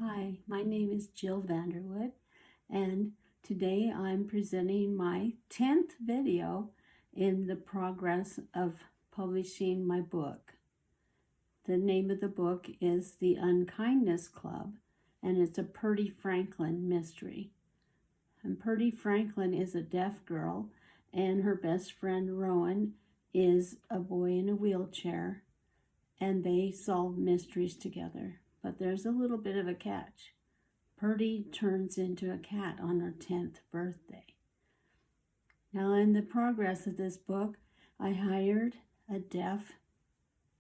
Hi, my name is Jill Vanderwood, and today I'm presenting my 10th video in the progress of publishing my book. The name of the book is The Unkindness Club, and it's a Purdy Franklin mystery. And Purdy Franklin is a deaf girl, and her best friend Rowan is a boy in a wheelchair, and they solve mysteries together. But there's a little bit of a catch. Purdy turns into a cat on her 10th birthday. Now, in the progress of this book, I hired a deaf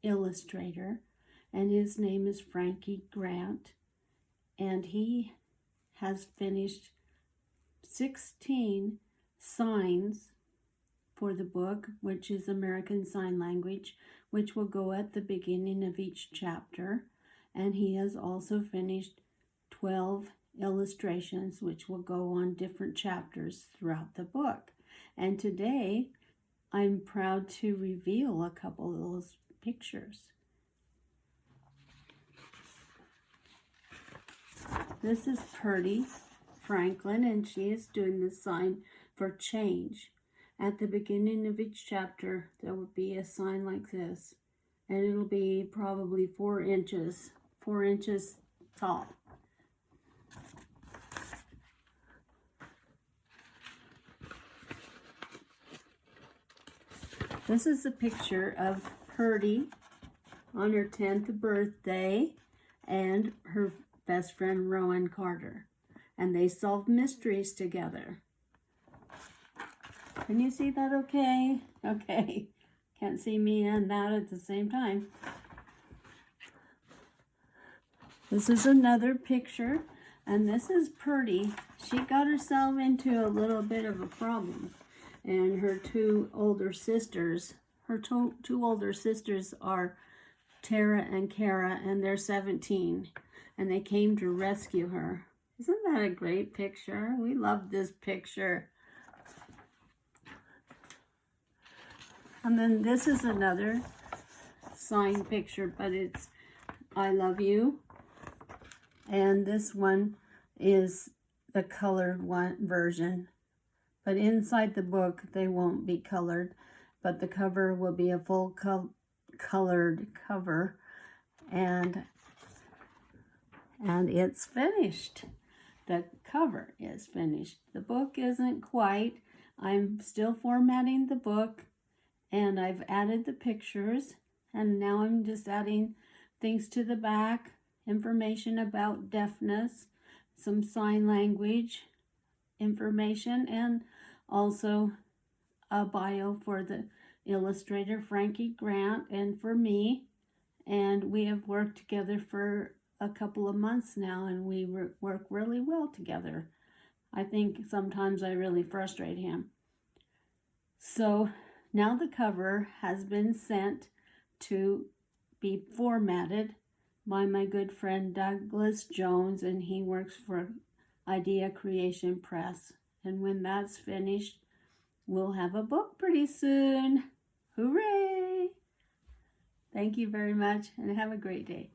illustrator, and his name is Frankie Grant, and he has finished 16 signs for the book, which is American Sign Language, which will go at the beginning of each chapter. And he has also finished 12 illustrations, which will go on different chapters throughout the book. And today, I'm proud to reveal a couple of those pictures. This is Purdy Franklin, and she is doing the sign for change. At the beginning of each chapter, there will be a sign like this, and it'll be probably 4 inches tall. This is a picture of Purdy on her 10th birthday and her best friend Rowan Carter, and they solve mysteries together. Can you see that okay? Okay. Can't see me and that at the same time. This is another picture, and this is Purdy. She got herself into a little bit of a problem, and her two older sisters are Tara and Kara, and they're 17, and they came to rescue her. Isn't that a great picture? We love this picture. And then this is another signed picture, but it's I love you. And this one is the colored version. But inside the book, they won't be colored, but the cover will be a full colored cover. And it's finished. The cover is finished. The book isn't quite. I'm still formatting the book, and I've added the pictures, and now I'm just adding things to the back, information about deafness, some sign language information, and also a bio for the illustrator Frankie Grant and for me. And we have worked together for a couple of months now, and we work really well together. I think sometimes I really frustrate him. So now the cover has been sent to be formatted by my good friend Douglas Jones, and he works for Idea Creation Press. And when that's finished, we'll have a book pretty soon. Hooray! Thank you very much, and have a great day.